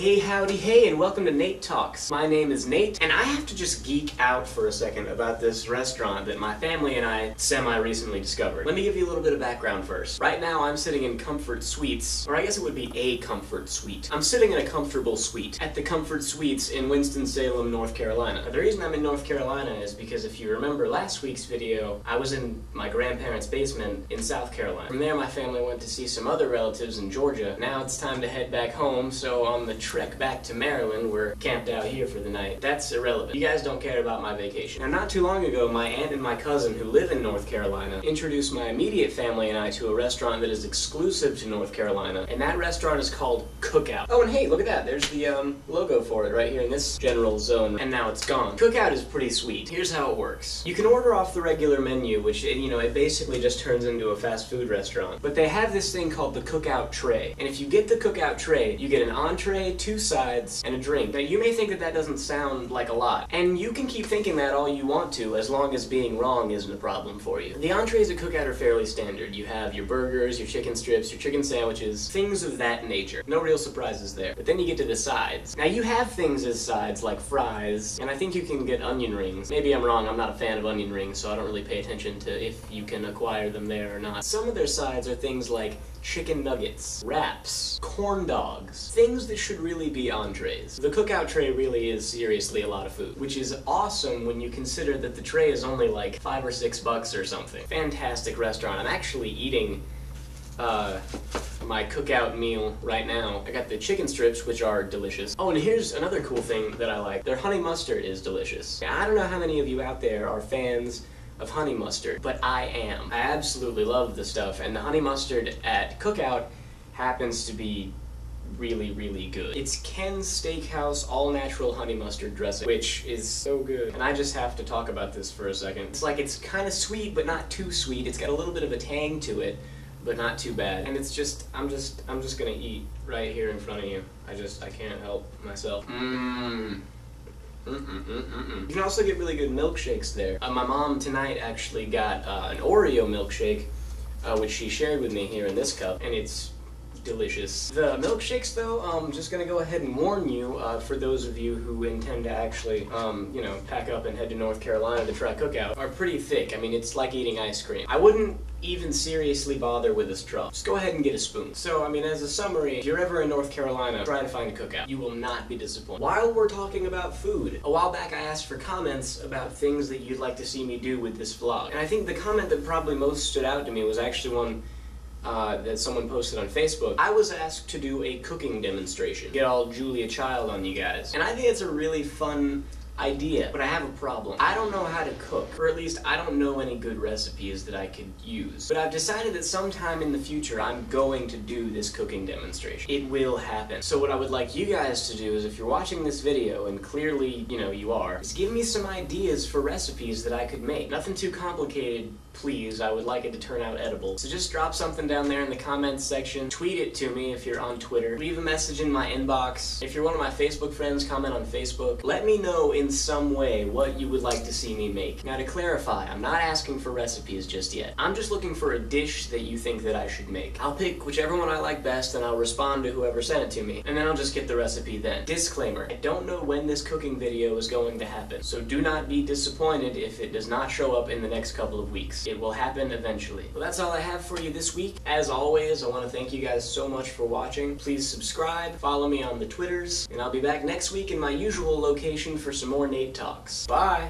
Hey, howdy, hey, and welcome to Nate Talks. My name is Nate, and I have to just geek out for a second about this restaurant that my family and I semi-recently discovered. Let me give you a little bit of background first. Right now, I'm sitting in Comfort Suites, or I guess it would be a Comfort Suite. I'm sitting in a comfortable suite at the Comfort Suites in Winston-Salem, North Carolina. Now, the reason I'm in North Carolina is because if you remember last week's video, I was in my grandparents' basement in South Carolina. From there, my family went to see some other relatives in Georgia. Now it's time to head back home, so on the trek back to Maryland, we're camped out here for the night. That's irrelevant. You guys don't care about my vacation. Now, not too long ago, my aunt and my cousin who live in North Carolina introduced my immediate family and I to a restaurant that is exclusive to North Carolina, and that restaurant is called Cookout. Oh, and hey, look at that. There's the logo for it right here in this general zone, and now it's gone. Cookout is pretty sweet. Here's how it works. You can order off the regular menu, which, it basically just turns into a fast food restaurant. But they have this thing called the Cookout tray, and if you get the Cookout tray, you get an entree, 2 sides, and a drink. Now, you may think that that doesn't sound like a lot, and you can keep thinking that all you want to, as long as being wrong isn't a problem for you. The entrees at Cookout are fairly standard. You have your burgers, your chicken strips, your chicken sandwiches, things of that nature. No real surprises there. But then you get to the sides. Now, you have things as sides like fries, and I think you can get onion rings. Maybe I'm wrong, I'm not a fan of onion rings, so I don't really pay attention to if you can acquire them there or not. Some of their sides are things like chicken nuggets, wraps, corn dogs, things that should really be entrees. The Cookout tray really is seriously a lot of food, which is awesome when you consider that the tray is only like $5 or $6 or something. Fantastic restaurant. I'm actually eating my Cookout meal right now. I got the chicken strips, which are delicious. Oh, and here's another cool thing that I like. Their honey mustard is delicious. I don't know how many of you out there are fans of honey mustard, but I am. I absolutely love the stuff, and the honey mustard at Cookout happens to be really, really good. It's Ken's Steakhouse all-natural honey mustard dressing, which is so good. And I just have to talk about this for a second. It's kind of sweet, but not too sweet. It's got a little bit of a tang to it, but not too bad. And it's just, I'm just gonna eat right here in front of you. I can't help myself. You can also get really good milkshakes there. My mom tonight actually got an Oreo milkshake, which she shared with me here in this cup, and it's delicious. The milkshakes, though, I'm just gonna go ahead and warn you, for those of you who intend to actually, pack up and head to North Carolina to try Cookout, are pretty thick. I mean, it's like eating ice cream. I wouldn't even seriously bother with a straw. Just go ahead and get a spoon. So, I mean, as a summary, if you're ever in North Carolina, try to find a Cookout. You will not be disappointed. While we're talking about food, a while back I asked for comments about things that you'd like to see me do with this vlog. And I think the comment that probably most stood out to me was actually one that someone posted on Facebook. I was asked to do a cooking demonstration. Get all Julia Child on you guys. And I think it's a really fun idea, but I have a problem. I don't know how to cook, or at least I don't know any good recipes that I could use. But I've decided that sometime in the future I'm going to do this cooking demonstration. It will happen. So what I would like you guys to do is, if you're watching this video, and clearly, you are, is give me some ideas for recipes that I could make. Nothing too complicated, please. I would like it to turn out edible. So just drop something down there in the comments section. Tweet it to me if you're on Twitter. Leave a message in my inbox. If you're one of my Facebook friends, comment on Facebook. Let me know in some way what you would like to see me make. Now, to clarify, I'm not asking for recipes just yet. I'm just looking for a dish that you think that I should make. I'll pick whichever one I like best, and I'll respond to whoever sent it to me, and then I'll just get the recipe then. Disclaimer, I don't know when this cooking video is going to happen, so do not be disappointed if it does not show up in the next couple of weeks. It will happen eventually. Well, that's all I have for you this week. As always, I want to thank you guys so much for watching. Please subscribe, follow me on the Twitters, and I'll be back next week in my usual location for some more Nate Talks. Bye!